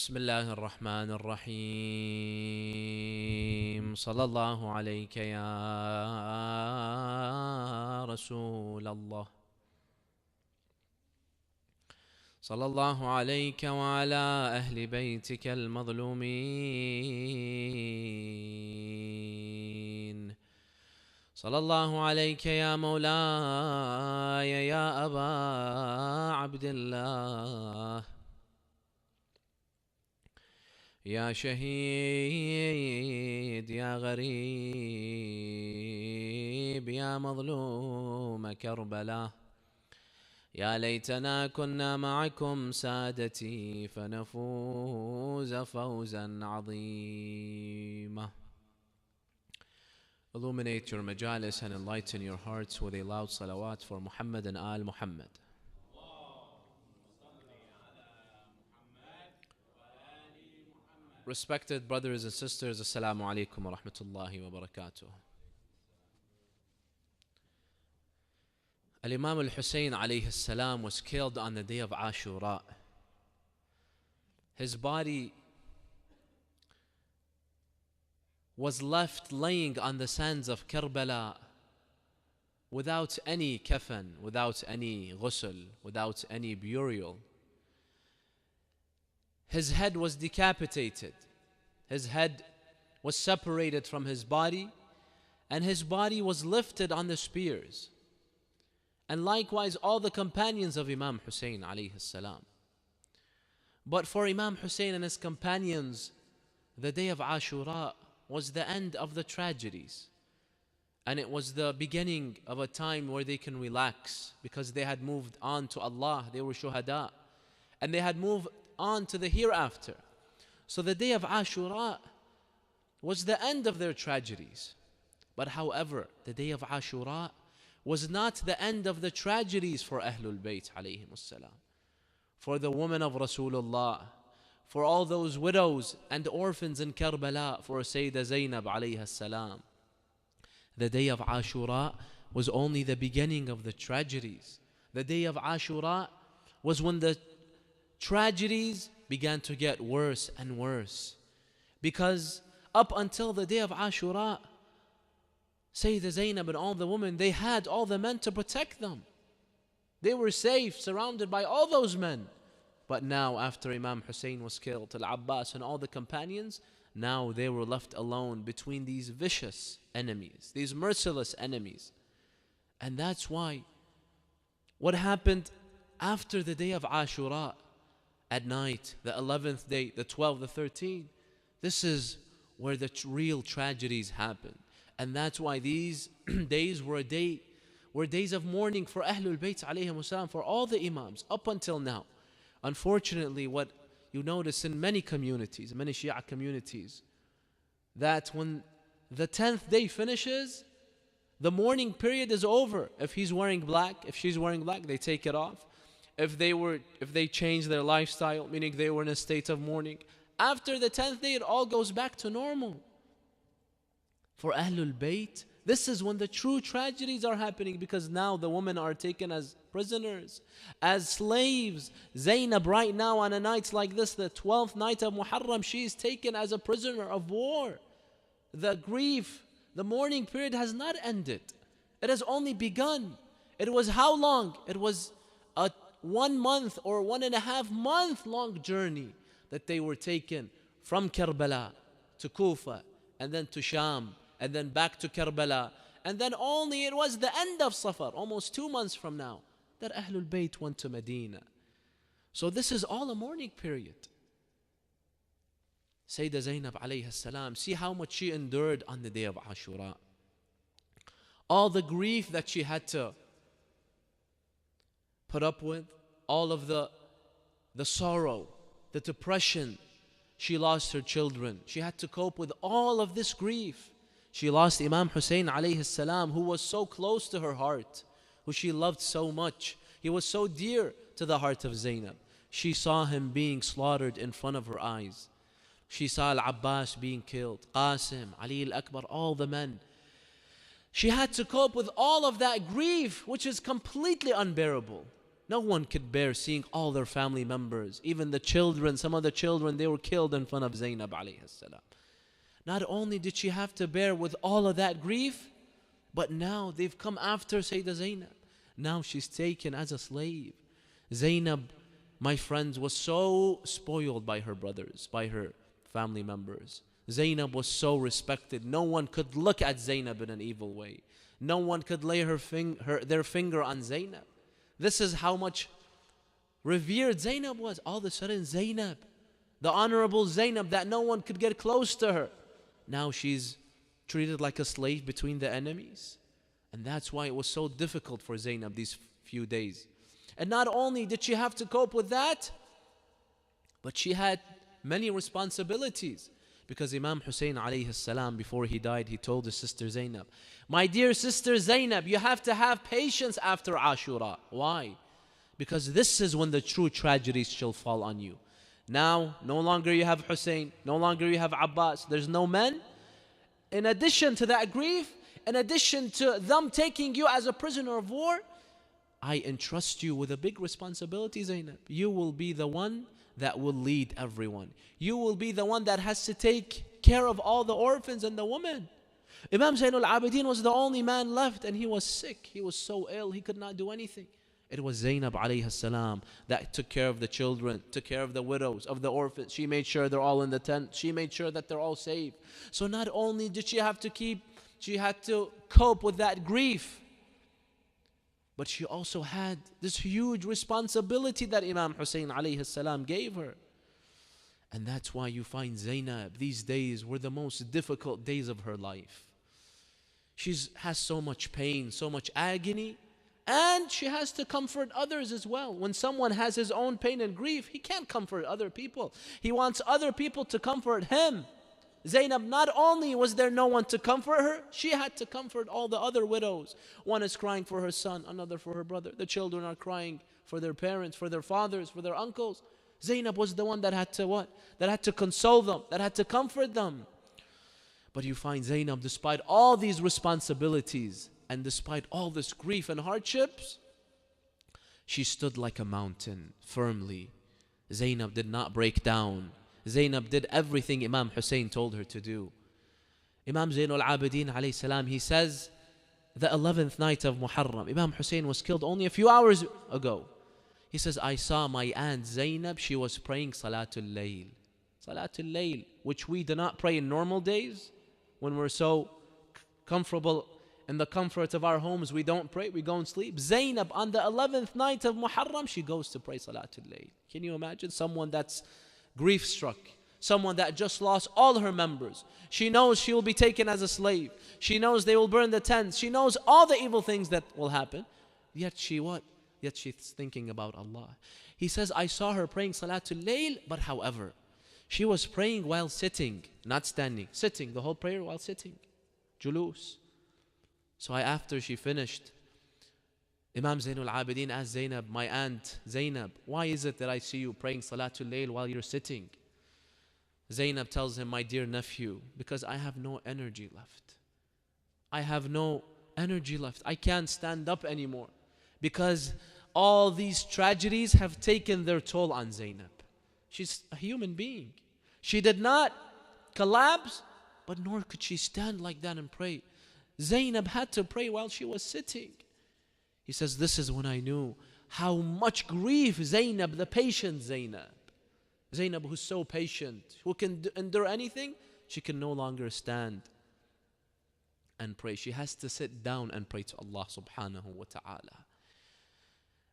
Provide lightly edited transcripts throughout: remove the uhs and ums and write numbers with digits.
بسم الله الرحمن الرحيم صلى الله عليك يا رسول الله. صلى الله عليك وعلى أهل بيتك المظلومين. صلى الله عليك يا مولاي يا أبا عبد الله، يا شهيد يا غريب يا مظلوم كربلاء. يا ليتنا كنا معكم سادتي فنفوز فوزا عظيما. Illuminate your majalis and enlighten your hearts with a loud salawat for Muhammad and Al Muhammad. Respected brothers and sisters, Assalamu alaikum wa rahmatullahi wa barakatuh. Al-Imam al-Hussein alayhi salam was killed on the day of Ashura. His body was left laying on the sands of Karbala without any kafan, without any ghusl, without any burial. His head was decapitated. His head was separated from his body, and his body was lifted on the spears. And likewise all the companions of Imam Hussein alayhi salam. But for Imam Hussein and his companions, the day of Ashura was the end of the tragedies. And it was the beginning of a time where they can relax, because they had moved on to Allah, they were shuhada, and they had moved on to the hereafter. So the day of Ashura was the end of their tragedies. But however, the day of Ashura was not the end of the tragedies for Ahlul Bayt alayhimus salam, for the women of Rasulullah, for all those widows and orphans in Karbala, for Sayyidah Zaynab alayha salam. The day of Ashura was only the beginning of the tragedies. The day of Ashura was when the tragedies began to get worse and worse, because up until the day of Ashura, Sayyidah Zaynab and all the women, they had all the men to protect them. They were safe, surrounded by all those men. But now, after Imam Hussein was killed, Al-Abbas and all the companions, now they were left alone between these vicious enemies, these merciless enemies. And that's why what happened after the day of Ashura, at night, the 11th day, the 12th, the 13th, this is where the real tragedies happen. And that's why these days were days of mourning for Ahlul Bayt alayhim salam, for all the Imams up until now. Unfortunately, what you notice in many communities, many Shia communities, that when the 10th day finishes, the mourning period is over. If he's wearing black, if she's wearing black, they take it off. If they change their lifestyle, meaning they were in a state of mourning, after the 10th day, it all goes back to normal. For Ahlul Bayt, this is when the true tragedies are happening, because now the women are taken as prisoners, as slaves. Zaynab right now on a night like this, the 12th night of Muharram, she is taken as a prisoner of war. The grief, the mourning period has not ended. It has only begun. It was how long? It was a 1 month or 1.5 month long journey that they were taken from Karbala to Kufa, and then to Sham, and then back to Karbala, and then only it was the end of Safar, almost 2 months from now, that Ahlul Bayt went to Medina. So this is all a mourning period. Sayyidah Zaynab alayha salam, see how much she endured on the day of Ashura. All the grief that she had to put up with, all of the sorrow, the depression. She lost her children. She had to cope with all of this grief. She lost Imam Hussein alayhi salam, who was so close to her heart, who she loved so much. He was so dear to the heart of Zaynab. She saw him being slaughtered in front of her eyes. She saw Al-Abbas being killed, Qasim, Ali al-Akbar, all the men. She had to cope with all of that grief, which is completely unbearable. No one could bear seeing all their family members, even the children, some of the children, they were killed in front of Zaynab alayhi salam. Not only did she have to bear with all of that grief, but now they've come after Sayyidah Zaynab. Now she's taken as a slave. Zaynab, my friends, was so spoiled by her brothers, by her family members. Zaynab was so respected. No one could look at Zaynab in an evil way. No one could lay their finger on Zaynab. This is how much revered Zaynab was. All of a sudden, Zaynab, the honorable Zaynab, that no one could get close to her, now she's treated like a slave between the enemies. And that's why it was so difficult for Zaynab these few days. And not only did she have to cope with that, but she had many responsibilities. Because Imam Hussein alayhi salam, before he died, he told his sister Zaynab, my dear sister Zaynab, you have to have patience after Ashura. Why? Because this is when the true tragedies shall fall on you. Now, no longer you have Hussein, no longer you have Abbas, there's no men. In addition to that grief, in addition to them taking you as a prisoner of war, I entrust you with a big responsibility, Zaynab. You will be the one that will lead everyone. You will be the one that has to take care of all the orphans and the women. Imam Zaynul Abidin was the only man left, and he was sick. He was so ill, he could not do anything. It was Zaynab alayhi salam that took care of the children, took care of the widows, of the orphans. She made sure they're all in the tent. She made sure that they're all safe. So not only did she have to cope with that grief, but she also had this huge responsibility that Imam Hussein alayhi salam gave her. And that's why you find Zaynab, these days were the most difficult days of her life. She has so much pain, so much agony, and she has to comfort others as well. When someone has his own pain and grief, he can't comfort other people. He wants other people to comfort him. Zaynab, not only was there no one to comfort her, she had to comfort all the other widows. One is crying for her son, another for her brother. The children are crying for their parents, for their fathers, for their uncles. Zaynab was the one that had to what? That had to console them, that had to comfort them. But you find Zaynab, despite all these responsibilities and despite all this grief and hardships, she stood like a mountain firmly. Zaynab did not break down. Zaynab did everything Imam Hussein told her to do. Imam Zaynul Abidin alayhi salam, he says, the 11th night of Muharram, Imam Hussein was killed only a few hours ago. He says, I saw my aunt Zaynab, she was praying Salatul Layl. Salatul Layl, which we do not pray in normal days. When we're so comfortable in the comfort of our homes, we don't pray, we go and sleep. Zaynab, on the 11th night of Muharram, she goes to pray Salatul Layl. Can you imagine someone that's grief-struck, someone that just lost all her members? She knows she will be taken as a slave. She knows they will burn the tents. She knows all the evil things that will happen. Yet she what? Yet she's thinking about Allah. He says, I saw her praying Salatul Layl, but however, she was praying while sitting, not standing. Sitting, the whole prayer while sitting. Julus. So after she finished, Imam Zaynul Abidin asked Zaynab, my aunt Zaynab, why is it that I see you praying Salatul Layl while you're sitting? Zaynab tells him, my dear nephew, because I have no energy left. I have no energy left. I can't stand up anymore. Because all these tragedies have taken their toll on Zaynab. She's a human being. She did not collapse, but nor could she stand like that and pray. Zaynab had to pray while she was sitting. He says, this is when I knew how much grief Zaynab, the patient Zaynab. Zaynab, who's so patient, who can endure anything, she can no longer stand and pray. She has to sit down and pray to Allah subhanahu wa ta'ala.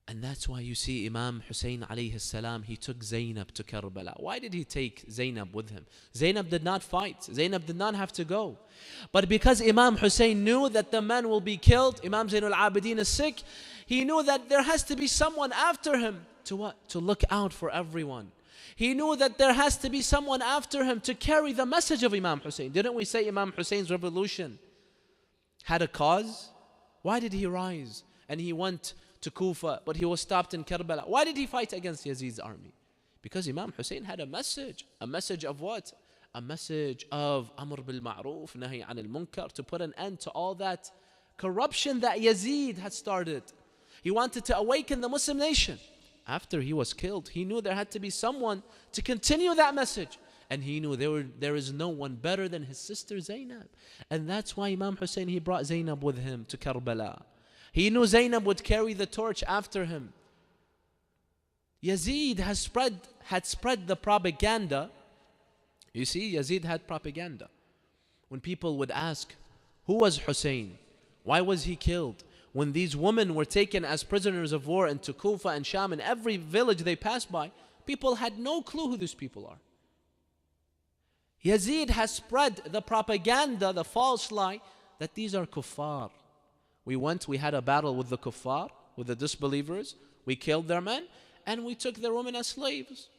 And that's why you see Imam Hussein alayhi salam, he took Zaynab to Karbala. Why did he take Zaynab with him? Zaynab did not fight. Zaynab did not have to go. But because Imam Hussein knew that the man will be killed, Imam Zaynul Abidin is sick, he knew that there has to be someone after him to what? To look out for everyone. He knew that there has to be someone after him to carry the message of Imam Hussein. Didn't we say Imam Hussein's revolution had a cause? Why did he rise? And he went to Kufa, but he was stopped in Karbala. Why did he fight against Yazid's army? Because Imam Hussein had a message. A message of what? A message of Amr bil Ma'ruf, Nahi anil Munkar, to put an end to all that corruption that Yazid had started. He wanted to awaken the Muslim nation. After he was killed, he knew there had to be someone to continue that message. And he knew there is no one better than his sister Zaynab. And that's why Imam Hussein, he brought Zaynab with him to Karbala. He knew Zaynab would carry the torch after him. Yazid had spread the propaganda. You see, Yazid had propaganda. When people would ask, who was Hussein? Why was he killed? When these women were taken as prisoners of war into Kufa and Sham, in every village they passed by, people had no clue who these people are. Yazid has spread the propaganda, the false lie, that these are kuffar. We had a battle with the kuffar, with the disbelievers. We killed their men, and we took their women as slaves.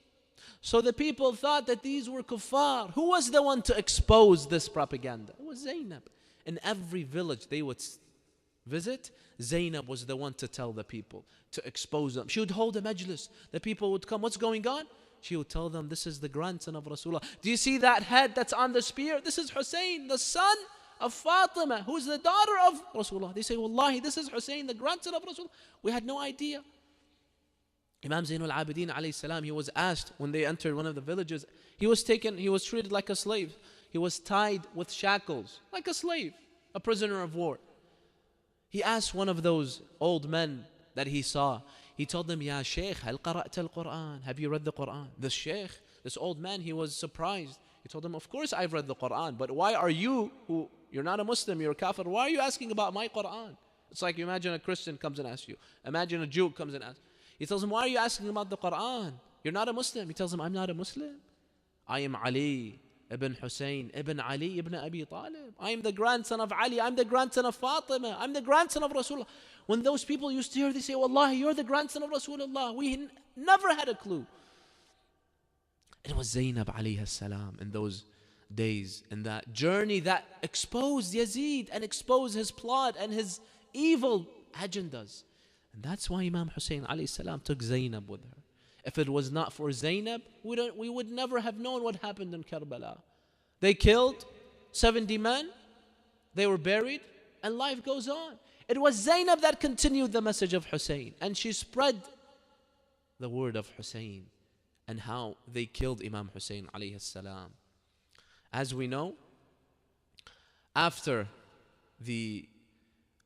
So the people thought that these were kuffar. Who was the one to expose this propaganda? It was Zaynab. In every village they would visit, Zaynab was the one to tell the people, to expose them. She would hold a majlis. The people would come, what's going on? She would tell them, this is the grandson of Rasulullah. Do you see that head that's on the spear? This is Hussein, the son of Fatima, who's the daughter of Rasulullah. They say, Wallahi, this is Hussein, the grandson of Rasulullah. We had no idea. Imam Zaynul Abidin alayhi salam, he was asked when they entered one of the villages, he was treated like a slave. He was tied with shackles, like a slave, a prisoner of war. He asked one of those old men that he saw, he told them, Ya Shaykh, hal qara'ta al-Quran? Have you read the Quran? This Shaykh, this old man, he was surprised. He told them, of course I've read the Quran, but why are you, you're not a Muslim, you're a kafir, why are you asking about my Quran? It's like you imagine a Christian comes and asks you. Imagine a Jew comes and asks. He tells him, why are you asking about the Quran? You're not a Muslim. He tells him, I'm not a Muslim. I am Ali ibn Hussein ibn Ali ibn Abi Talib. I am the grandson of Ali. I'm the grandson of Fatima. I'm the grandson of Rasulullah. When those people used to hear, they say, Wallahi, you're the grandson of Rasulullah. We never had a clue. It was Zaynab alayhi salam in those days, in that journey that exposed Yazid and exposed his plot and his evil agendas. And that's why Imam Hussein alayhi salam took Zaynab with her. If it was not for Zaynab, we would never have known what happened in Karbala. They killed 70 men, they were buried, and life goes on. It was Zaynab that continued the message of Hussein, and she spread the word of Hussein and how they killed Imam Hussein alayhi salam. As we know, after the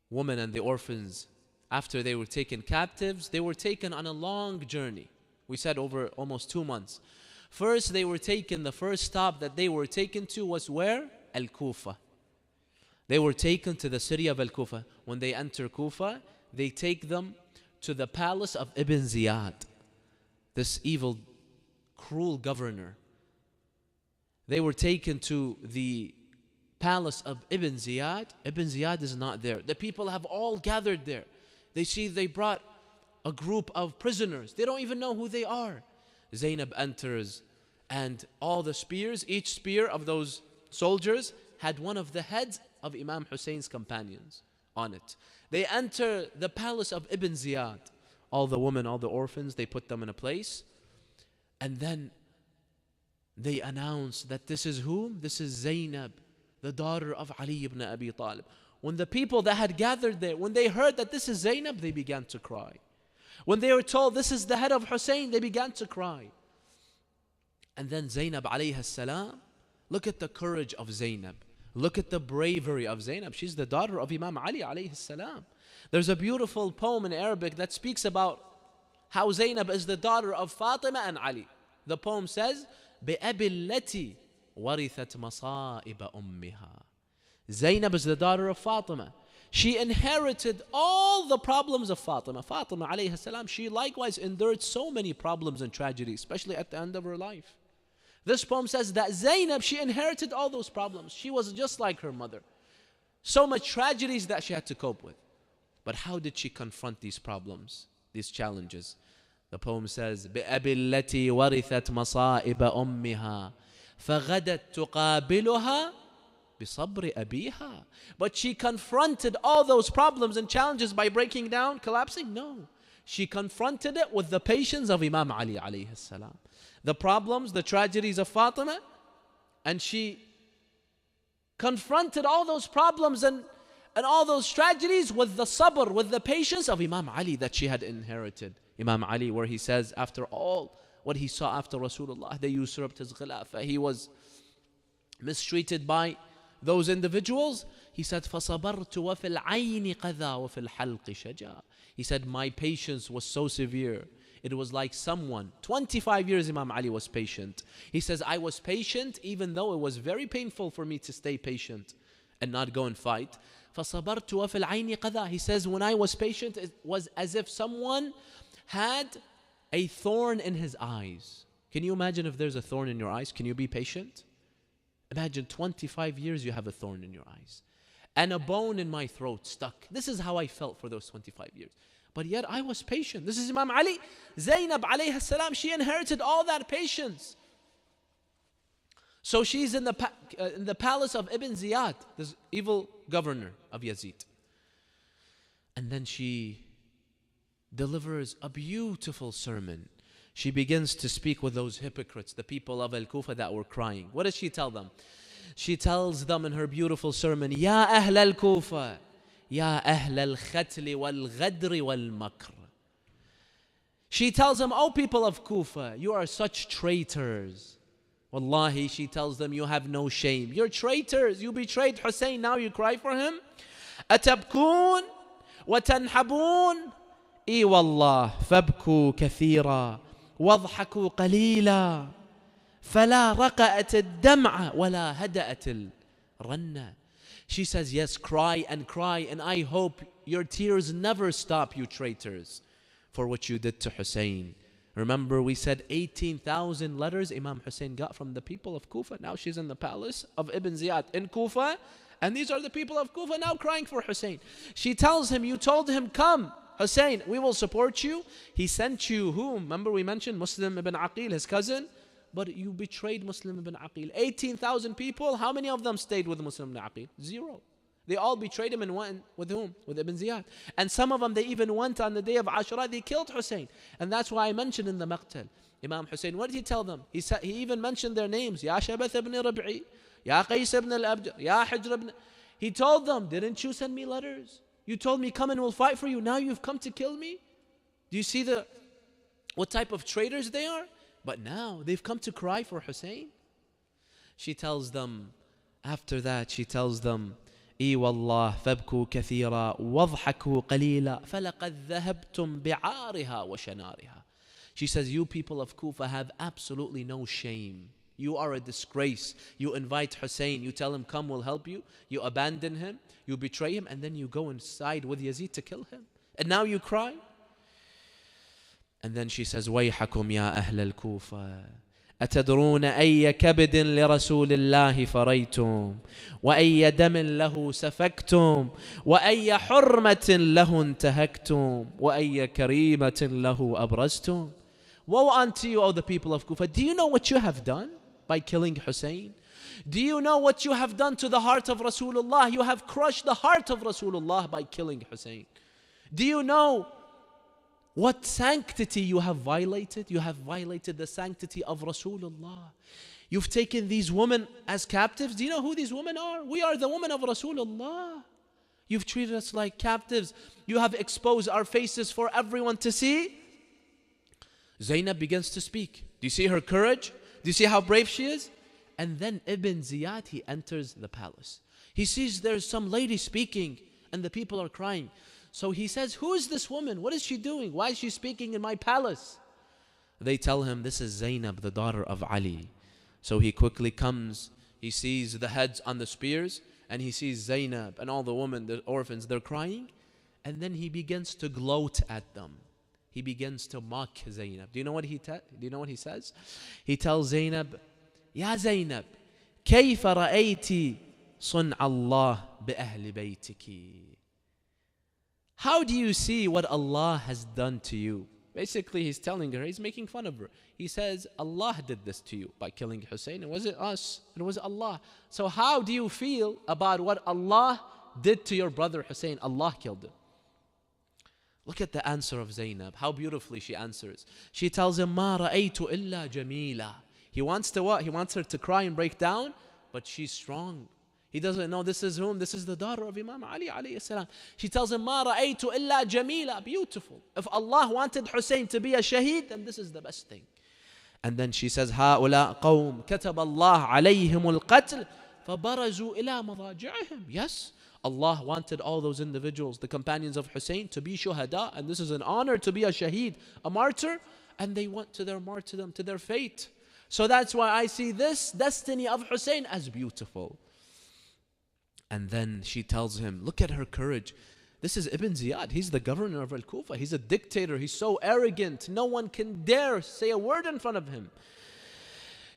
women and the orphans, after they were taken captives, they were taken on a long journey. We said over almost 2 months. First, the first stop that they were taken to was where? Al-Kufa. They were taken to the city of Al-Kufa. When they enter Kufa, they take them to the palace of Ibn Ziyad, this evil, cruel governor. They were taken to the palace of Ibn Ziyad. Ibn Ziyad is not there. The people have all gathered there. They brought a group of prisoners. They don't even know who they are. Zaynab enters, and all the spears, each spear of those soldiers had one of the heads of Imam Hussein's companions on it. They enter the palace of Ibn Ziyad. All the women, all the orphans, they put them in a place. And then they announce that this is whom? This is Zaynab, the daughter of Ali ibn Abi Talib. When the people that had gathered there, when they heard that this is Zaynab, they began to cry. When they were told this is the head of Hussein, they began to cry. And then Zaynab alayhi salam, look at the courage of Zaynab. Look at the bravery of Zaynab. She's the daughter of Imam Ali alayhi salam. There's a beautiful poem in Arabic that speaks about how Zaynab is the daughter of Fatima and Ali. The poem says, بِأَبِ الَّتِي وَرِثَتْ مَصَائِبَ أُمِّهَا. Zaynab is the daughter of Fatima. She inherited all the problems of Fatima. Fatima alayhi salam, she likewise endured so many problems and tragedies, especially at the end of her life. This poem says that Zaynab, she inherited all those problems. She was just like her mother. So much tragedies that she had to cope with. But how did she confront these problems, these challenges? The poem says, بِأَبِ الَّتِي وَرِثَتْ مَصَائِبَ أُمِّهَا فَغَدَتْ تُقَابِلُهَا بِصَبْرِ أَبِيهَا. But she confronted all those problems and challenges by breaking down, collapsing? No. She confronted it with the patience of Imam Ali alayhi salam. The problems, the tragedies of Fatima, and she confronted all those problems and and all those tragedies with the sabr, with the patience of Imam Ali that she had inherited. Imam Ali, where he says, after all what he saw after Rasulullah, they usurped his khilafah, he was mistreated by those individuals. He said, فَصَبَرْتُ وَفِي الْعَيْنِ قَذَى وَفِي الْحَلْقِ شَجَى. He said, my patience was so severe. It was like someone, 25 years Imam Ali was patient. He says, I was patient even though it was very painful for me to stay patient and not go and fight. فَصَبَرْتُ وَفِي الْعَيْنِ قَذَى. He says, when I was patient, it was as if someone had a thorn in his eyes. Can you imagine if there's a thorn in your eyes? Can you be patient? Imagine 25 years you have a thorn in your eyes and a bone in my throat stuck. This is how I felt for those 25 years. But yet I was patient. This is Imam Ali. Zaynab alayhi salam, she inherited all that patience. So she's in the palace of Ibn Ziyad, this evil governor of Yazid. And then she delivers a beautiful sermon. She begins to speak with those hypocrites, the people of Al-Kufa that were crying. What does she tell them? She tells them in her beautiful sermon, Ya Ahl Al-Kufa, Ya Ahl Al-Khatli Wal-Ghadri Wal-Makr. She tells them, oh people of Kufa, you are such traitors. Wallahi, she tells them, you have no shame. You're traitors. You betrayed Hussein, now you cry for him. أتبكون وتنحبون إي والله فابكوا كثيرا واضحكوا قليلا فلا رقأت الدمع ولا هدأت الرنة. She says, yes, cry, and I hope your tears never stop, you traitors, for what you did to Hussein. Remember, we said 18,000 letters Imam Hussein got from the people of Kufa. Now she's in the palace of Ibn Ziyad in Kufa, and these are the people of Kufa now crying for Hussein. She tells him, you told him, come, Hussein, we will support you. He sent you whom? Remember we mentioned Muslim ibn Aqil, his cousin? But you betrayed Muslim ibn Aqil. 18,000 people, how many of them stayed with Muslim ibn Aqil? Zero. They all betrayed him and went with whom? With Ibn Ziyad. And some of them, they even went on the day of Ashura, they killed Hussein. And that's why I mentioned in the Maqtal, Imam Hussein, what did he tell them? He even mentioned their names. Ya Shabath ibn Rabi'i, Ya Qais ibn al-Abjar, Ya Hijr ibn... He told them, didn't you send me letters? You told me, come and we'll fight for you. Now you've come to kill me? Do you see what type of traitors they are? But now they've come to cry for Hussein. She tells them, after that, she tells them, إي والله فابكوا كثيرا واضحكوا قليلا فلقد ذهبتم بعارها وشنارها. She says, you people of Kufa have absolutely no shame. You are a disgrace. You invite Hussein, you tell him, come, we'll help you. You abandon him, you betray him, and then you go and side with Yazid to kill him. And now you cry? And then she says, ويحكم يا أهل الكوفة أتدرون أي كبد لرسول الله فريتم وأي دم له سفكتم وأي حرمة له انتهكتم وأي كريمة له أبرزتم. Woe unto you, O the people of Kufa. Do you know what you have done by killing Hussein? Do you know what you have done to the heart of Rasulullah? You have crushed the heart of Rasulullah by killing Hussein. Do you know what sanctity you have violated? You have violated the sanctity of Rasulullah. You've taken these women as captives. Do you know who these women are? We are the women of Rasulullah. You've treated us like captives. You have exposed our faces for everyone to see. Zaynab begins to speak. Do you see her courage? Do you see how brave she is? And then Ibn Ziyad, he enters the palace. He sees there's some lady speaking and the people are crying. So he says, who is this woman? What is she doing? Why is she speaking in my palace? They tell him, this is Zaynab, the daughter of Ali. So he quickly comes. He sees the heads on the spears and he sees Zaynab and all the women, the orphans, they're crying. And then he begins to gloat at them. He begins to mock Zaynab. Do you know what he says? He tells Zaynab, Ya Zaynab, كيف رأيت صنع الله بأهل بيتك? How do you see what Allah has done to you? Basically, he's telling her, he's making fun of her. He says, Allah did this to you by killing Hussein. It wasn't us, it was Allah. So how do you feel about what Allah did to your brother Hussein? Allah killed him. Look at the answer of Zaynab, how beautifully she answers. She tells him, Ma ra'aytu illa jamila. He wants to what? He wants her to cry and break down, but she's strong. He doesn't know this is whom? This is the daughter of Imam Ali alayhi salam. She tells him, "Ma ra'aytu illa jamila," beautiful. If Allah wanted Hussein to be a shaheed, then this is the best thing. And then she says, هؤلاء قوم كتب الله عليهم القتل فبرزوا إلى مضاجعهم. Yes, Allah wanted all those individuals, the companions of Hussein, to be shuhada, and this is an honor to be a shaheed, a martyr, and they went to their martyrdom, to their fate. So that's why I see this destiny of Hussein as beautiful. And then she tells him, look at her courage. This is Ibn Ziyad. He's the governor of Al-Kufa. He's a dictator. He's so arrogant. No one can dare say a word in front of him.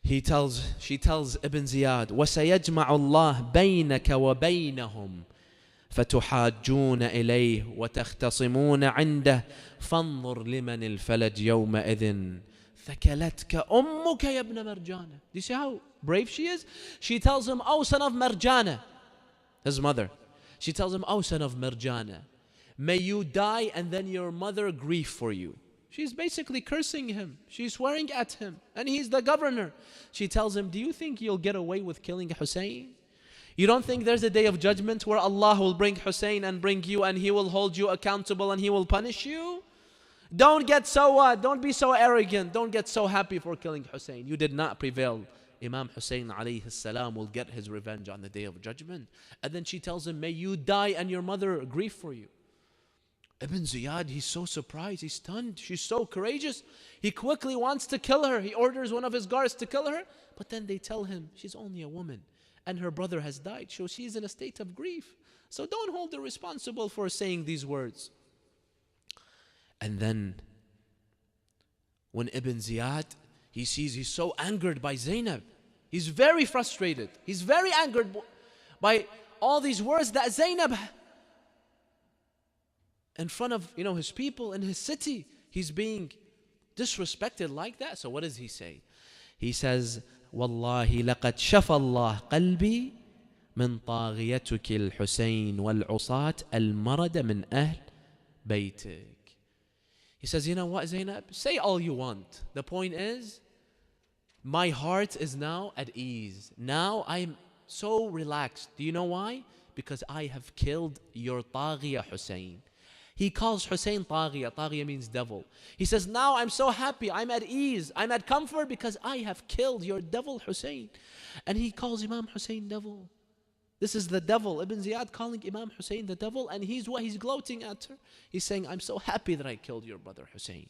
She tells Ibn Ziyad, وَسَيَجْمَعُ اللَّهُ بَيْنَكَ وَبَيْنَهُمْ فَتُحَاجُّونَ إِلَيْهِ وَتَخْتَصِمُونَ عِنْدَهُ فَانظُرْ لِمَنِ الْفَلَجْ يَوْمَئِذٍ ثَكَلَتْكَ أُمُّكَ يَا ابْنَ مَرْجَانَ. Do you see how brave she is? She tells him, oh son of Marjana, his mother. She tells him, oh son of Marjana, may you die and then your mother grieve for you. She's basically cursing him. She's swearing at him. And he's the governor. She tells him, do you think you'll get away with killing Hussein? You don't think there's a day of judgment where Allah will bring Hussein and bring you and He will hold you accountable and He will punish you? Don't be so arrogant. Don't get so happy for killing Hussein. You did not prevail. Imam Hussein alayhi salam will get his revenge on the day of judgment. And then she tells him, may you die and your mother grieve for you. Ibn Ziyad, he's so surprised, he's stunned. She's so courageous. He quickly wants to kill her. He orders one of his guards to kill her. But then they tell him, she's only a woman and her brother has died. So she's in a state of grief. So don't hold her responsible for saying these words. And then when Ibn Ziyad, he sees he's so angered by Zaynab. He's very frustrated. He's very angered by all these words that Zaynab, in front of his people in his city, he's being disrespected like that. So what does he say? He says, "Wallahi laqad shafa Allah qalbi min taghiyatuki al-Husayn wal-usat al-marada min ahl baytik." He says, you know what, Zaynab? Say all you want. The point is, my heart is now at ease. Now I'm so relaxed. Do you know why? Because I have killed your Taghiya Hussein. He calls Hussein Taghiya. Taghiya means devil. He says, now I'm so happy. I'm at ease. I'm at comfort because I have killed your devil Hussein. And he calls Imam Hussein devil. This is the devil. Ibn Ziyad calling Imam Hussein the devil, and he's gloating at her. He's saying, I'm so happy that I killed your brother Hussein.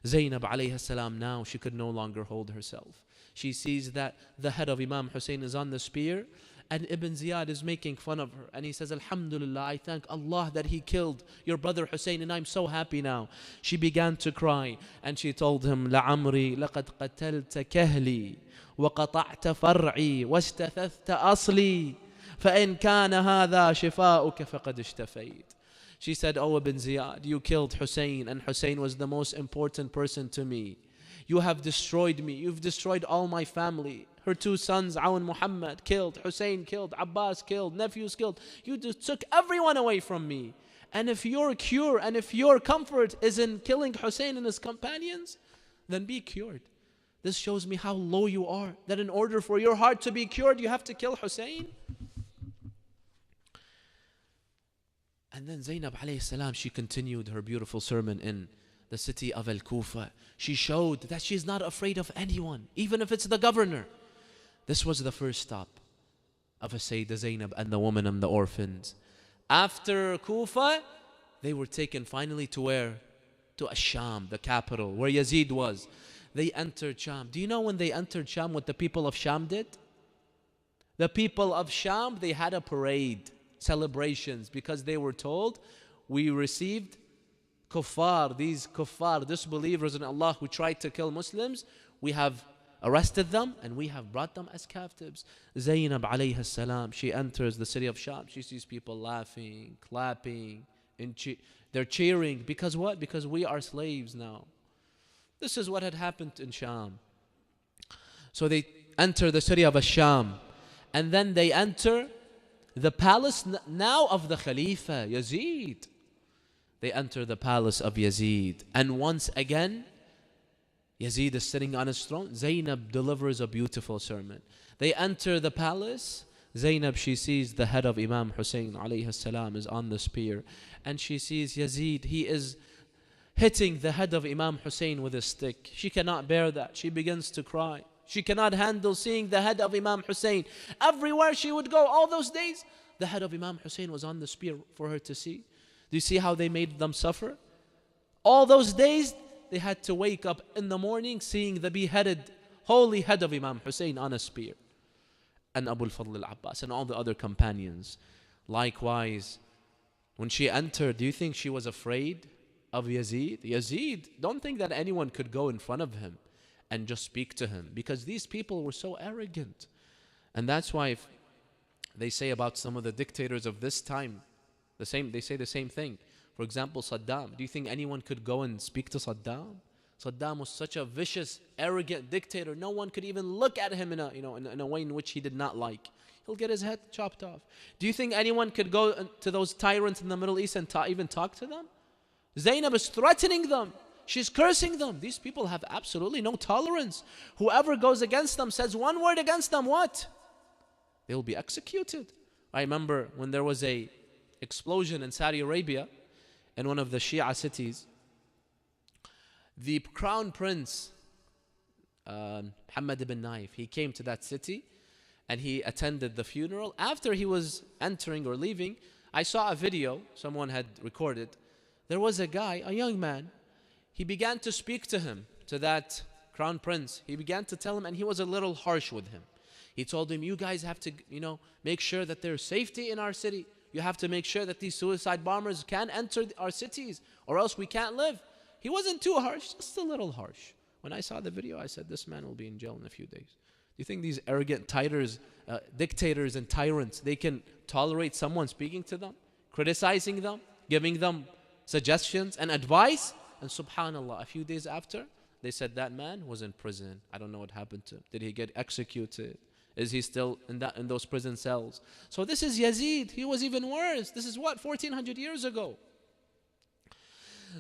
Zaynab alayhi salam, now she could no longer hold herself. She sees that the head of Imam Hussein is on the spear, and Ibn Ziyad is making fun of her. And he says, Alhamdulillah, I thank Allah that He killed your brother Hussein, and I'm so happy now. She began to cry, and she told him, لَعَمْرِي لَقَدْ قَتَلْتَ كَهْلِي وَقَطَعْتَ فَرْعِي وَاسْتَثَثْتَ أَصْلِي فَإِنْ كَانَ هَذَا شِفَاؤُكَ فَقَدْ اشْتَفَيْتَ. She said, oh Ibn Ziyad, you killed Hussein, and Hussein was the most important person to me. You have destroyed me. You've destroyed all my family. Her two sons, Awn Muhammad, killed. Hussein killed. Abbas killed. Nephews killed. You just took everyone away from me. And if your cure and if your comfort is in killing Hussein and his companions, then be cured. This shows me how low you are. That in order for your heart to be cured, you have to kill Hussein. And then Zaynab alayhi salam, she continued her beautiful sermon in the city of Al-Kufa. She showed that she's not afraid of anyone, even if it's the governor. This was the first stop of a Sayyidah Zaynab and the woman and the orphans. After Kufa, they were taken finally to where? To Asham, the capital, where Yazid was. They entered Sham. Do you know when they entered Sham what the people of Sham did? The people of Sham, they had a parade, celebrations, because they were told, we received kuffar, these kuffar, disbelievers in Allah who tried to kill Muslims, we have arrested them and we have brought them as captives. Zaynab alayhi salam, she enters the city of Sham. She sees people laughing, clapping, and they're cheering. Because what? Because we are slaves now. This is what had happened in Sham. So they enter the city of Asham, and then they enter the palace now of the Khalifa, Yazid. They enter the palace of Yazid. And once again, Yazid is sitting on his throne. Zaynab delivers a beautiful sermon. They enter the palace. Zaynab, she sees the head of Imam Hussein alayhi salam is on the spear, and she sees Yazid, he is hitting the head of Imam Hussein with a stick. She cannot bear that. She begins to cry. She cannot handle seeing the head of Imam Hussein. Everywhere she would go, all those days, the head of Imam Hussein was on the spear for her to see. Do you see how they made them suffer? All those days, they had to wake up in the morning seeing the beheaded, holy head of Imam Hussein on a spear. And Abu al-Fadl al-Abbas and all the other companions. Likewise, when she entered, do you think she was afraid of Yazid? Yazid, don't think that anyone could go in front of him and just speak to him, because these people were so arrogant. And that's why if they say about some of the dictators of this time, they say the same thing. For example, Saddam. Do you think anyone could go and speak to Saddam? Saddam was such a vicious, arrogant dictator. No one could even look at him in a way in which he did not like. He'll get his head chopped off. Do you think anyone could go to those tyrants in the Middle East and even talk to them? Zaynab is threatening them. She's cursing them. These people have absolutely no tolerance. Whoever goes against them, says one word against them, what? They'll be executed. I remember when there was a explosion in Saudi Arabia, in one of the Shia cities, the crown prince, Mohammed ibn Naif, he came to that city and he attended the funeral. After he was entering or leaving, I saw a video someone had recorded. There was a guy, a young man, he began to speak to him, to that crown prince. He began to tell him, and he was a little harsh with him. He told him, you guys have to, make sure that there's safety in our city. You have to make sure that these suicide bombers can't enter our cities, or else we can't live. He wasn't too harsh, just a little harsh. When I saw the video, I said, this man will be in jail in a few days. Do you think these arrogant dictators and tyrants, they can tolerate someone speaking to them, criticizing them, giving them suggestions and advice? And subhanallah, a few days after, they said that man was in prison. I don't know what happened to him. Did he get executed? Is he still in those prison cells? So this is Yazid. He was even worse. This is what, 1400 years ago.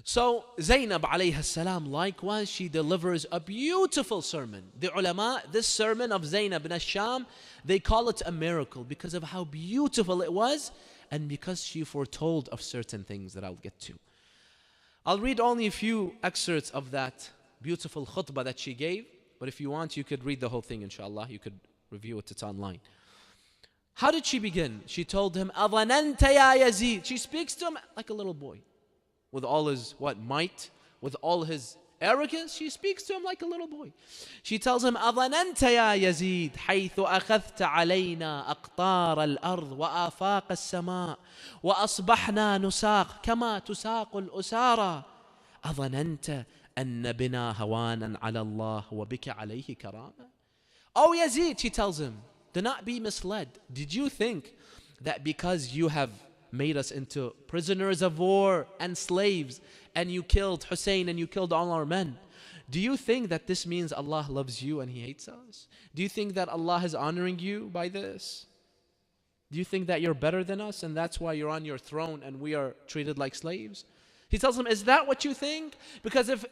So Zaynab alayha salam, likewise, she delivers a beautiful sermon. The ulama, this sermon of Zaynab bin Sham, they call it a miracle because of how beautiful it was and because she foretold of certain things that I'll get to. I'll read only a few excerpts of that beautiful khutbah that she gave, but if you want, you could read the whole thing, inshallah. You could review it, it's online. How did she begin? She told him, أَظَنَنْتَ يَا Yazid. She speaks to him like a little boy. With all his, might, with all his arrogance, she speaks to him like a little boy. She tells him, أَظَنَنْتَ يَا يَزِيدْ حَيْثُ أَخَذْتَ عَلَيْنَا أَقْطَارَ الْأَرْضِ وَآفَاقَ السَّمَاءِ وَأَصْبَحْنَا نُسَاقْ كَمَا تُسَاقُ الْأُسَارَى أَظَنَنْتَ أَنَّ بِنَا هَوَانًا عَلَى اللَّهِ وَبِكَ عَلَيْهِ كَرَامًا. Oh Yazid, she tells him, do not be misled. Did you think that because you have made us into prisoners of war and slaves, and you killed Hussein and you killed all our men, do you think that this means Allah loves you and He hates us? Do you think that Allah is honoring you by this? Do you think that you're better than us and that's why you're on your throne and we are treated like slaves? He tells him, is that what you think? Because if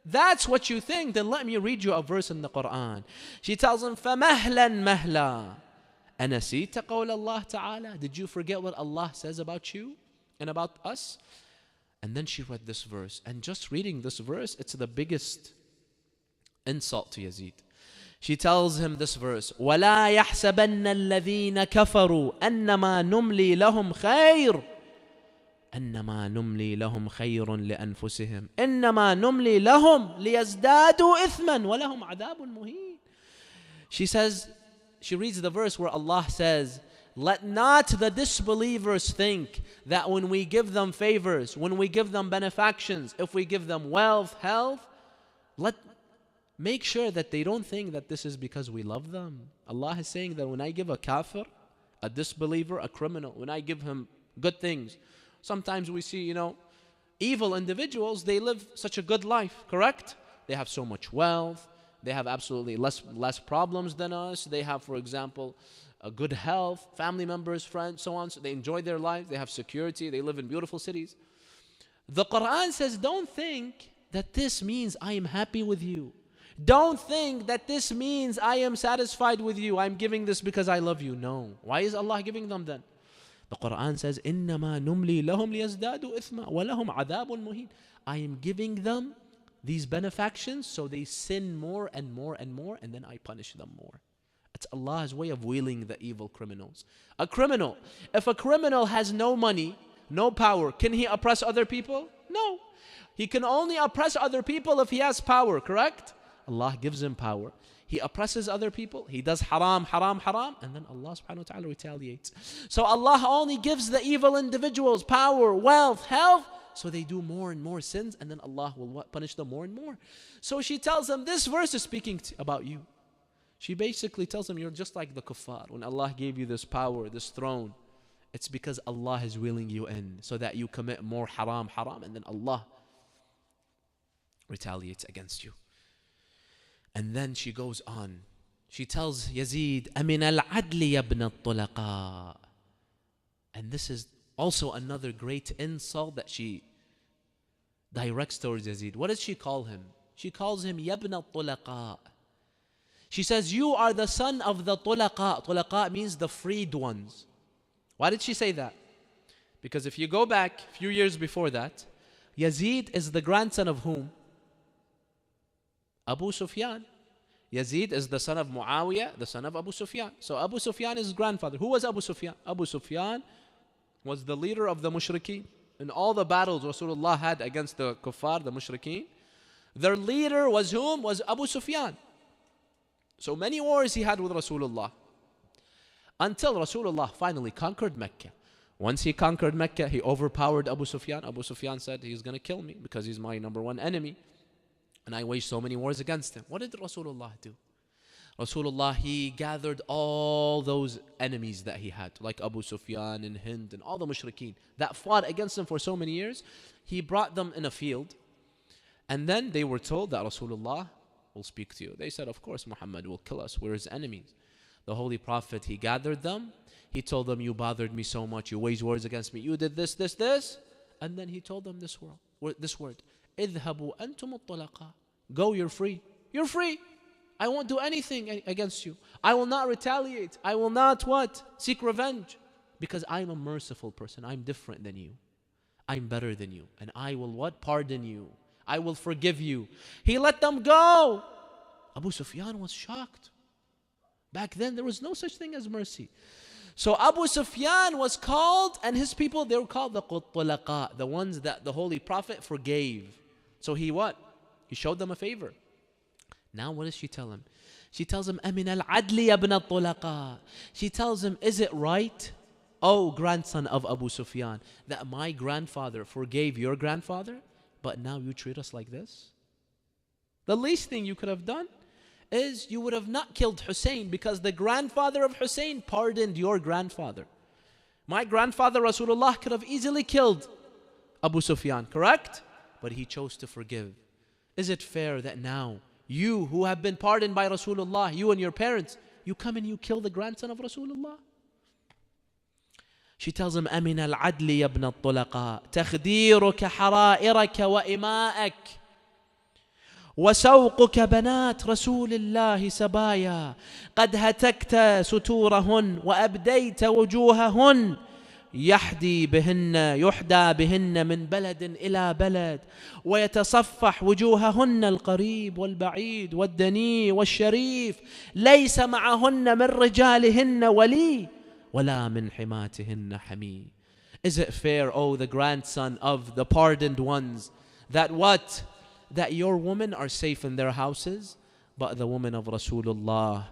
that's what you think, then let me read you a verse in the Quran. She tells him, فَمَهْلًا مَهْلًا أَنَسِيتَ قَوْلَ اللَّهِ تَعَالَى. Did you forget what Allah says about you and about us? And then she read this verse. And just reading this verse, it's the biggest insult to Yazid. She tells him this verse, وَلَا يَحْسَبَنَّ الَّذِينَ كَفَرُوا أَنَّمَا نُمْلِي لَهُمْ خَيْرٌ أنما نملي لهم خير لأنفسهم إنما نملي لهم ليزدادوا إثما ولهم عذاب مهين. She says, she reads the verse where Allah says, let not the disbelievers think that when we give them favors, when we give them benefactions, if we give them wealth, health, make sure that they don't think that this is because we love them. Allah is saying that when I give a kafir, a disbeliever, a criminal, when I give him good things, sometimes we see, evil individuals, they live such a good life, correct? They have so much wealth. They have absolutely less problems than us. They have, for example, a good health, family members, friends, so on. So they enjoy their lives. They have security. They live in beautiful cities. The Quran says, don't think that this means I am happy with you. Don't think that this means I am satisfied with you. I'm giving this because I love you. No. Why is Allah giving them then? The Quran says, إِنَّمَا نُمْلِي لَهُمْ لِيَزْدَادُوا إِثْمًا وَلَهُمْ عَذَابٌ مُهِينٌ. I am giving them these benefactions so they sin more and more and more, and then I punish them more. It's Allah's way of wheeling the evil criminals. A criminal, if a criminal has no money, no power, can he oppress other people? No. He can only oppress other people if he has power, correct? Allah gives him power. He oppresses other people. He does haram, haram, haram. And then Allah subhanahu wa ta'ala retaliates. So Allah only gives the evil individuals power, wealth, health. So they do more and more sins. And then Allah will punish them more and more. So she tells them, this verse is speaking about you. She basically tells them, you're just like the kuffar. When Allah gave you this power, this throne, it's because Allah is wheeling you in so that you commit more haram, haram. And then Allah retaliates against you. And then she goes on. She tells Yazid, أَمِنَ الْعَدْلِ يَبْنَ الطُّلَقَاءِ. And this is also another great insult that she directs towards Yazid. What does she call him? She calls him يَبْنَ الطُّلَقَاءِ. She says, you are the son of the طُلَقَاء. طُلَقَاء means the freed ones. Why did she say that? Because if you go back a few years before that, Yazid is the grandson of whom? Abu Sufyan. Yazid is the son of Muawiyah, the son of Abu Sufyan. So Abu Sufyan is his grandfather. Who was Abu Sufyan? Abu Sufyan was the leader of the mushrikeen. In all the battles Rasulullah had against the kuffar, the mushrikeen, their leader was whom? Was Abu Sufyan. So many wars he had with Rasulullah. Until Rasulullah finally conquered Mecca. Once he conquered Mecca, he overpowered Abu Sufyan. Abu Sufyan said, he's going to kill me because he's my number one enemy. And I waged so many wars against him. What did Rasulullah do? Rasulullah, he gathered all those enemies that he had, like Abu Sufyan and Hind and all the mushrikeen that fought against him for so many years. He brought them in a field. And then they were told that Rasulullah will speak to you. They said, of course, Muhammad will kill us. We're his enemies. The Holy Prophet, he gathered them. He told them, you bothered me so much. You waged wars against me. You did this, this, this. And then he told them this word. اذهبوا أنتم الطلقاء. Go, you're free. You're free. I won't do anything against you. I will not retaliate. I will not what? Seek revenge. Because I'm a merciful person. I'm different than you. I'm better than you. And I will what? Pardon you. I will forgive you. He let them go. Abu Sufyan was shocked. Back then there was no such thing as mercy. So Abu Sufyan was called, and his people, they were called the Quttulaqa, the ones that the Holy Prophet forgave. So he what? He showed them a favor. Now what does she tell him? She tells him, أَمِنَ الْعَدْلِ يَبْنَ الطُّلَقَاءِ. She tells him, is it right, oh grandson of Abu Sufyan, that my grandfather forgave your grandfather, but now you treat us like this? The least thing you could have done is you would have not killed Hussein, because the grandfather of Hussein pardoned your grandfather. My grandfather Rasulullah could have easily killed Abu Sufyan, correct? But he chose to forgive. Is it fair that now you who have been pardoned by Rasulullah, you and your parents, you come and you kill the grandson of Rasulullah? She tells him, أَمِنَ الْعَدْلِ يَبْنَ الطُّلَقَاءِ تَخْدِيرُكَ حَرَائِرَكَ وَإِمَاءَكَ وسوقك بنات رسول الله سبايا قد هتكت ستورهن وأبديت وجوههن يحدى بهن من بلد إلى بلد ويتصفح وجوههن القريب والبعيد والدني والشريف ليس معهن من رجالهن ولي ولا من حماتهن حمي. Is it fair, oh the grandson of the pardoned ones, that what? That your women are safe in their houses, but the women of Rasulullah,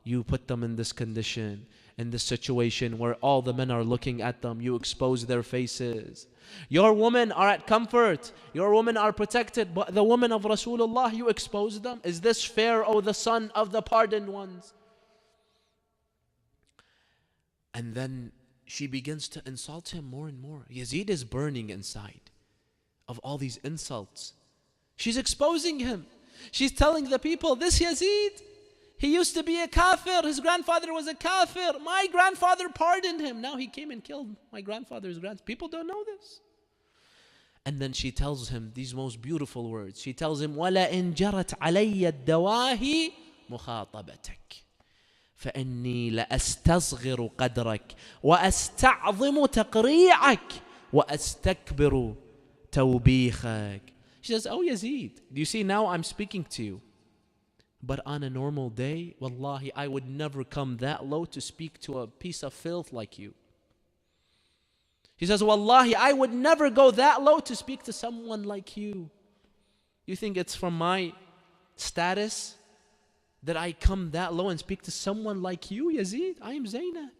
you put them in this condition, in this situation where all the men are looking at them, you expose their faces. Your women are at comfort, your women are protected, but the women of Rasulullah, you expose them. Is this fair, O the son of the pardoned ones? And then she begins to insult him more and more. Yazid is burning inside of all these insults. She's exposing him. She's telling the people, this Yazid, he used to be a kafir. His grandfather was a kafir. My grandfather pardoned him. Now he came and killed my grandfather's grandson. People don't know this. And then she tells him these most beautiful words. She tells him, وَلَئِنْ جَرَتْ عَلَيَّ الدَّوَاهِي مُخَاطَبَتَكَ فإني لأستصغر قدرك وأستعظم تقريعك وأستكبر توبيخك. She says, oh Yazid, do you see now I'm speaking to you? But on a normal day, wallahi, I would never come that low to speak to a piece of filth like you. He says, wallahi, I would never go that low to speak to someone like you. You think it's from my status that I come that low and speak to someone like you, Yazid? I am Zaynab.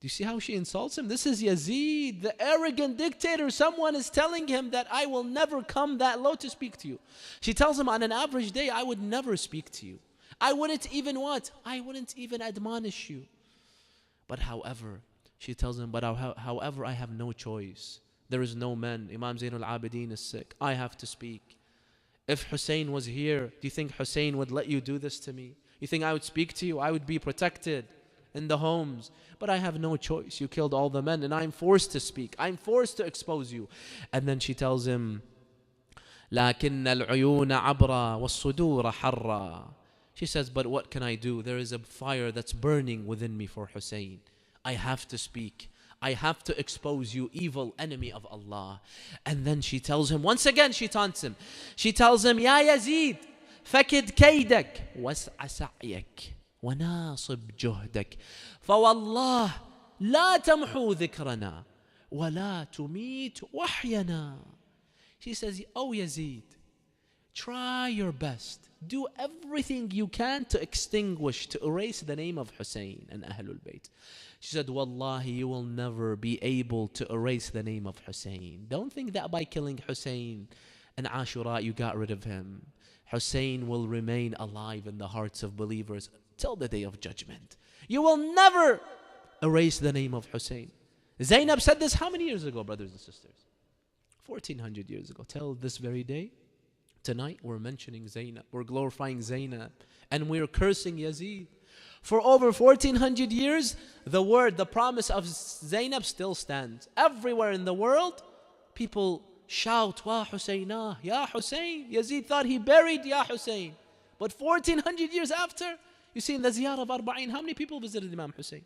Do you see how she insults him? This is Yazid, the arrogant dictator. Someone is telling him that I will never come that low to speak to you. She tells him on an average day, I would never speak to you. I wouldn't even what? I wouldn't even admonish you. But however, she tells him, but however, I have no choice. There is no man. Imam Zayn al-Abidin is sick. I have to speak. If Hussein was here, do you think Hussein would let you do this to me? You think I would speak to you? I would be protected in the homes. But I have no choice. You killed all the men and I'm forced to speak. I'm forced to expose you. And then she tells him, لكن العيون عبرة والصدور حرة. She says, but what can I do? There is a fire that's burning within me for Hussein. I have to speak. I have to expose you, evil enemy of Allah. And then she tells him, once again she taunts him. She tells him, يا يزيد فكد كيدك واسع سعيك وناصب جهدك فوالله لا تمحو ذكرنا ولا تميت وحينا. She says, oh Yazid, try your best. Do everything you can to extinguish, to erase the name of Hussein and Ahlul Bayt. She said, wallahi, you will never be able to erase the name of Hussein. Don't think that by killing Hussein and Ashura you got rid of him. Hussein will remain alive in the hearts of believers till the day of judgment. You will never erase the name of Hussein. Zaynab said this how many years ago, brothers and sisters? 1400 years ago. Till this very day, tonight we're mentioning Zaynab. We're glorifying Zaynab. And we're cursing Yazid. For over 1400 years, the promise of Zaynab still stands. Everywhere in the world, people shout, Wa Husaynah, Ya Hussein. Yazid thought he buried Ya Hussein. But 1400 years after, you see in the Ziyarah of Arba'in, how many people visited Imam Hussein?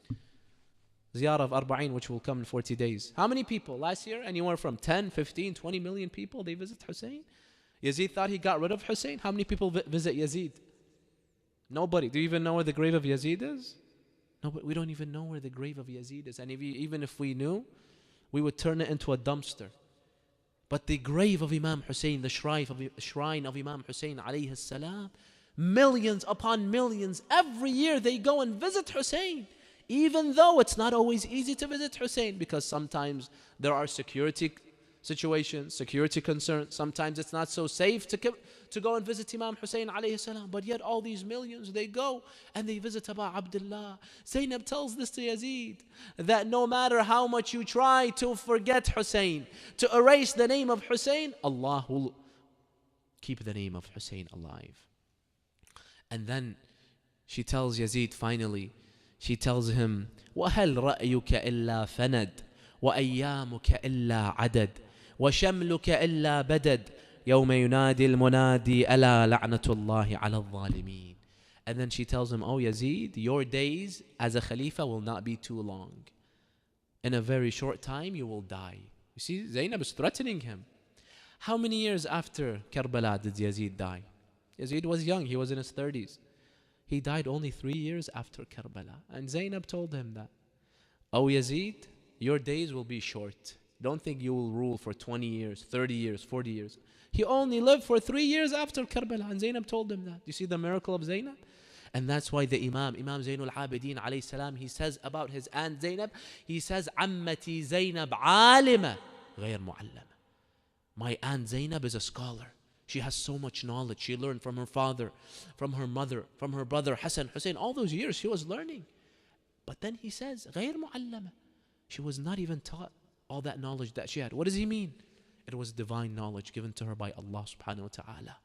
Ziyarah of Arba'in, which will come in 40 days. How many people? Last year, anywhere from 10, 15, 20 million people, they visit Hussein. Yazid thought he got rid of Hussein. How many people visit Yazid? Nobody. Do you even know where the grave of Yazid is? No, but we don't even know where the grave of Yazid is. And even if we knew, we would turn it into a dumpster. But the grave of Imam Hussein, the shrine of Imam Hussein alayhi salam, millions upon millions, every year they go and visit Hussein. Even though it's not always easy to visit Hussein, because sometimes there are security situations, security concerns. Sometimes it's not so safe to go and visit Imam Hussein alayhi salam. But yet all these millions, they go and they visit Aba Abdullah. Zaynab tells this to Yazid, that no matter how much you try to forget Hussein, to erase the name of Hussein, Allah will keep the name of Hussein alive. And then she tells Yazid finally, she tells him, وَهَلْ رَأْيُكَ إِلَّا فَنَدْ وَأَيَّامُكَ إِلَّا عَدَدْ وَشَمْلُكَ إِلَّا بَدَدْ يَوْمَ يُنَادِي الْمُنَادِي أَلَا لَعْنَةُ اللَّهِ عَلَى الظَّالِمِينَ. And then she tells him, oh Yazid, your days as a Khalifa will not be too long. In a very short time you will die. You see, Zaynab is threatening him. How many years after Karbala did Yazid die? Yazid was young, he was in his 30s. He died only 3 years after Karbala. And Zaynab told him that, oh Yazid, your days will be short. Don't think you will rule for 20 years, 30 years, 40 years. He only lived for 3 years after Karbala. And Zaynab told him that. You see the miracle of Zaynab? And that's why the Imam Zayn al-Abidin alayhi salam, he says about his aunt Zaynab, he says, Ammati Zaynab alima غير mu'allama. My aunt Zaynab is a scholar. She has so much knowledge. She learned from her father, from her mother, from her brother Hassan, Hussein. All those years she was learning. But then he says, غير mu'allama. She was not even taught all that knowledge that she had. What does he mean? It was divine knowledge given to her by Allah subhanahu wa ta'ala.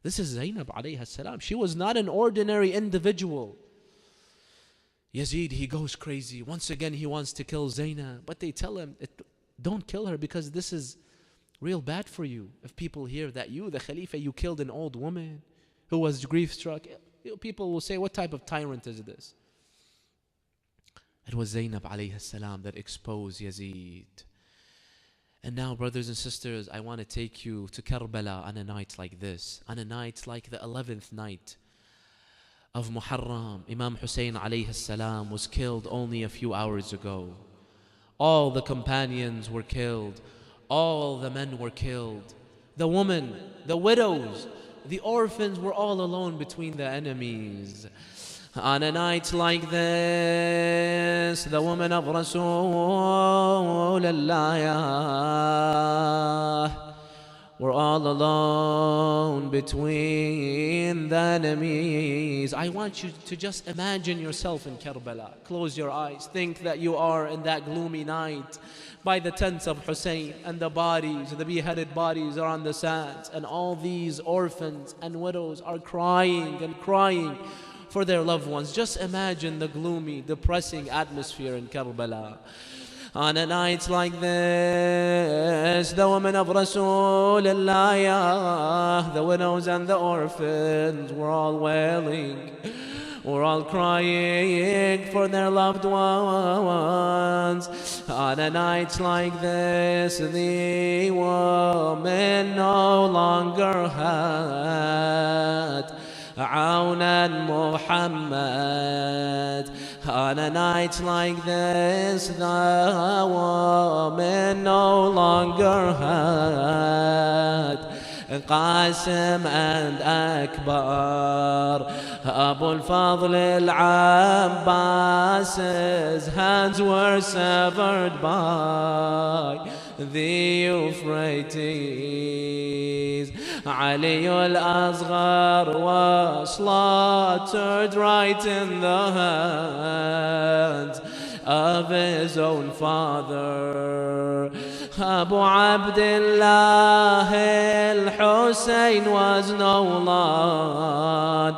This is Zaynab alayha salam. She was not an ordinary individual. Yazid, he goes crazy. Once again, he wants to kill Zaynab. But they tell him, don't kill her, because this is Real bad for you if people hear that you, the Khalifa, you killed an old woman who was grief-struck. People will say, what type of tyrant is this? It was Zaynab alayhi salam that exposed Yazid. And now, brothers and sisters, I want to take you to Karbala on a night like this, on a night like the 11th night of Muharram. Imam Hussein alayhi salam was killed only a few hours ago. All the companions were killed. All the men were killed. The women, the widows, the orphans were all alone between the enemies. On a night like this, the women of Rasulullah were all alone between the enemies. I want you to just imagine yourself in Karbala. Close your eyes. Think that you are in that gloomy night by the tents of Hussein, and the bodies, the beheaded bodies are on the sands, and all these orphans and widows are crying and crying for their loved ones. Just imagine the gloomy, depressing atmosphere in Karbala. On a night like this, the women of Rasulullah, the widows and the orphans, were all wailing. We're all crying for their loved ones. On a night like this, the woman no longer had Aoun and Muhammad. On a night like this, the woman no longer had Qasim and Akbar. Abu al-Fadl al-Abbas's hands were severed by the Euphrates. Ali al-Asghar was slaughtered right in the hands of his own father. Abu Abdullah al-Hussein was no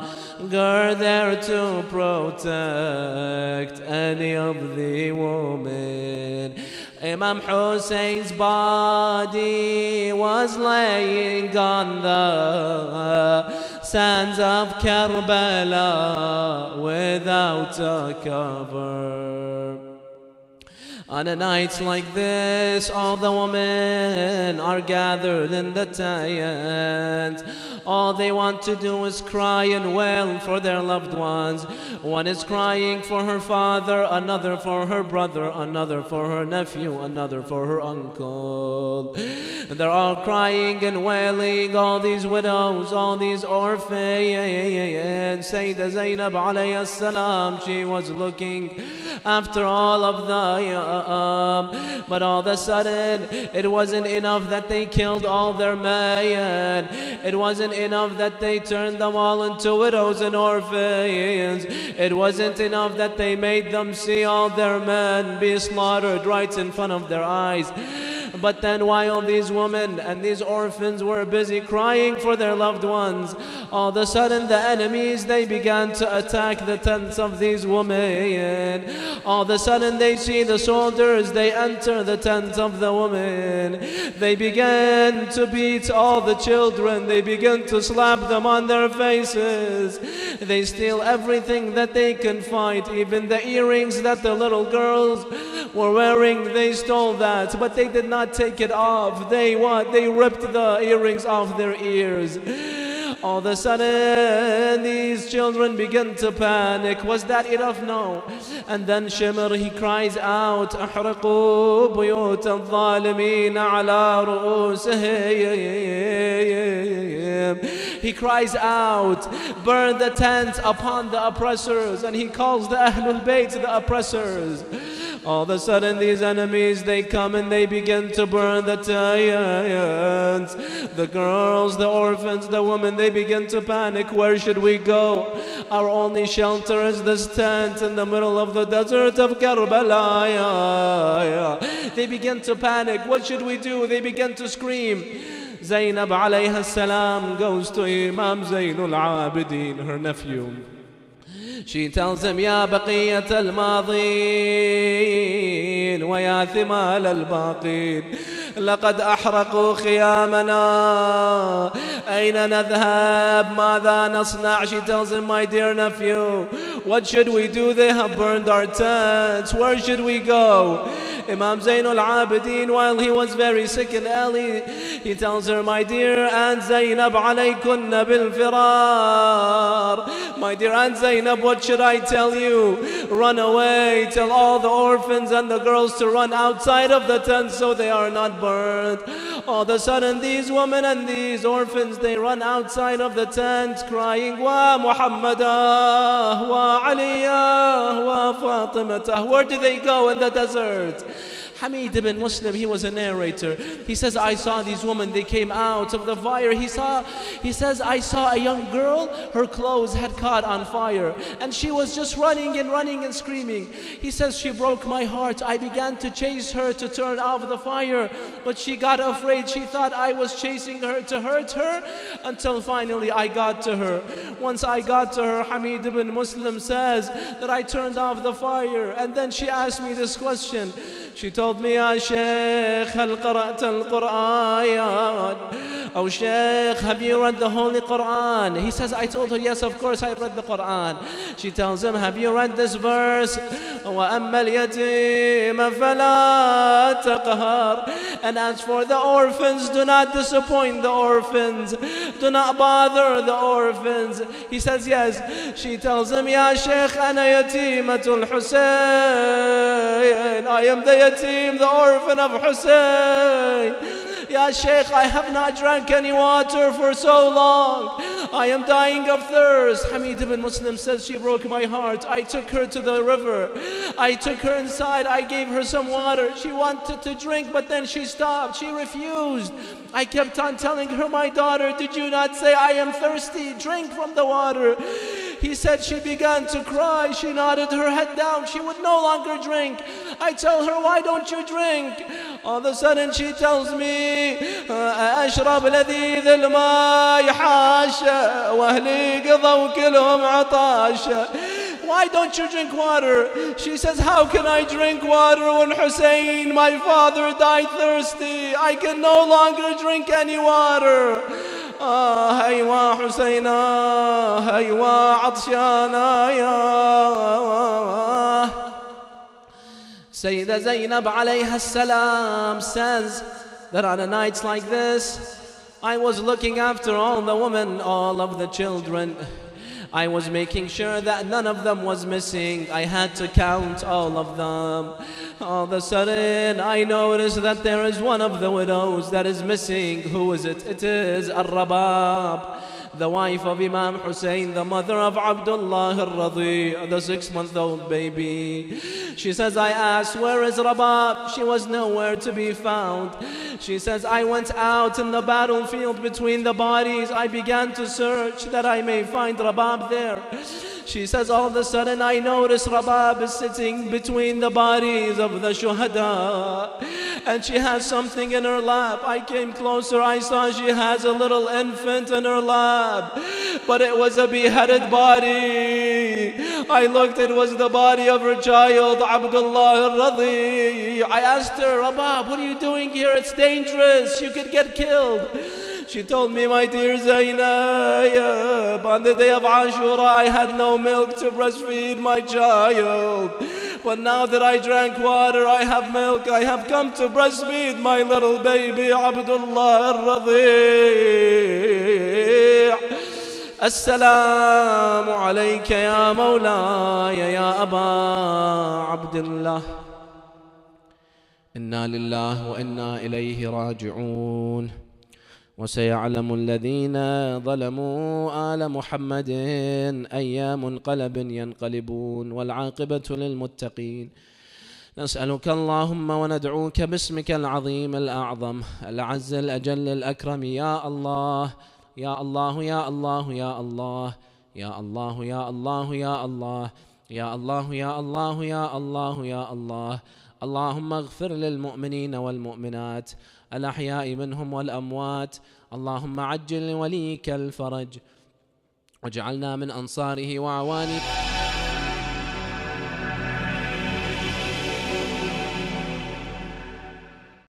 longer there to protect any of the women. Imam Hussein's body was laying on the sands of Karbala without a cover. On a night like this, all the women are gathered in the tent. All they want to do is cry and wail for their loved ones. One is crying for her father, another for her brother, another for her nephew, another for her uncle. And they're all crying and wailing, all these widows, all these orphans. Sayyidah Zaynab alayhi salam, she was looking after all of the but all of a sudden, it wasn't enough that they killed all their men. It wasn't enough that they turned them all into widows and orphans. It wasn't enough that they made them see all their men be slaughtered right in front of their eyes. But then while these women and these orphans were busy crying for their loved ones, all of a sudden the enemies, they began to attack the tents of these women. All of a sudden they see the soldiers, they enter the tents of the women. They began to beat all the children. They began to slap them on their faces. They steal everything that they can find, even the earrings that the little girls were wearing. They stole that, but they did not take it off. They ripped the earrings off their ears. All of a sudden, these children begin to panic. Was that enough? No. And then Shimr, he cries out, أحرقوا بيوت الظالمين على رؤوسهم. He cries out, burn the tent upon the oppressors. And he calls the Ahlul Bayt the oppressors. All of a sudden these enemies, they come and they begin to burn the tents. The girls, the orphans, the women, they begin to panic. Where should we go? Our only shelter is this tent in the middle of the desert of Karbala. They begin to panic. What should we do? They begin to scream. Zaynab alayha salam goes to Imam Zaynul Abidin, her nephew. She tells him, يا بقية الماضين ويا ثمال الباقين لقد أحرقوا خيامنا أين نذهب ماذا نصنع. She tells him, my dear nephew, what should we do? They have burned our tents. Where should we go? Imam Zaynul Abidin, while he was very sick and ill, he tells her, my dear Aunt Zaynab, alaykunna bil firar. My dear Aunt Zaynab, what should I tell you? Run away, tell all the orphans and the girls to run outside of the tent so they are not burned. All of a sudden these women and these orphans, they run outside of the tent crying, wa Muhammadah, wa Aliyah, wa Fatimatah. Where do they go in the desert? Hamid ibn Muslim, he was a narrator. He says, I saw these women, they came out of the fire. He says, I saw a young girl, her clothes had caught on fire. And she was just running and screaming. He says, she broke my heart. I began to chase her to turn off the fire. But she got afraid. She thought I was chasing her to hurt her. Until finally I got to her. Once I got to her, Hamid ibn Muslim says that I turned off the fire. And then she asked me this question. She told me, Ya Shaykh, هل قرأت القرآن? Oh Shaykh, have you read the Holy Quran? He says, I told her, yes, of course I read the Quran. She tells him, have you read this verse? وَأَمَّا الْيَتِيمَ فَلَا تَقْهَرْ. And as for the orphans, do not disappoint the orphans. Do not bother the orphans. He says, yes. She tells him, Ya Shaykh, أَنَا يَتِيمَةُ الْحُسَيْنِ. I am the yatim, the orphan of Hussein. Ya Shaykh, I have not drank any water for so long. I am dying of thirst. Hamid ibn Muslim says, she broke my heart. I took her to the river. I took her inside. I gave her some water. She wanted to drink, but then she stopped. She refused. I kept on telling her, my daughter, did you not say I am thirsty? Drink from the water. He said she began to cry. She nodded her head down. She would no longer drink. I tell her, why don't you drink? All of a sudden she tells me, أشرب لذيذ الماء حاشا وأهلي قضوا كلهم عطاشا. Why don't you drink water? She says, how can I drink water when Hussein, my father, died thirsty? I can no longer drink any water. هيوا حسينا هيوا عطشانا يا. Sayyida Zaynab alayha salam says that on nights like this, I was looking after all the women, all of the children. I was making sure that none of them was missing. I had to count all of them. All of a sudden, I noticed that there is one of the widows that is missing. Who is it? It is Ar-Rabab, the wife of Imam Hussein, the mother of Abdullah al-Radi, the 6-month-old baby. She says, I asked, where is Rabab? She was nowhere to be found. She says, I went out in the battlefield between the bodies. I began to search that I may find Rabab there. She says, all of a sudden I notice Rabab is sitting between the bodies of the shuhada. And she has something in her lap. I came closer, I saw she has a little infant in her lap. But it was a beheaded body. I looked, it was the body of her child, Abdullah al-Radi. I asked her, Rabab, what are you doing here? It's dangerous, you could get killed. She told me, my dear Zaynab, on the day of Ashura, I had no milk to breastfeed my child. But now that I drank water, I have milk. I have come to breastfeed my little baby, Abdullah al-Radi'. Assalamu alayka ya mawlaya ya Aba Abdullah. Inna lillahi wa inna ilayhi raji'un. وسيعلم الذين ظلموا آل محمد أي منقلب ينقلبون والعاقبة للمتقين. نسألك اللهم وندعوك باسمك العظيم الأعظم الأعز الأجل الأكرم يا الله يا الله يا الله يا الله يا الله يا الله يا الله يا الله يا الله يا الله يا الله. اللهم اغفر للمؤمنين والمؤمنات الأحياء منهم والأموات. اللهم عجل لوليك الفرج واجعلنا من أنصاره وعوانه.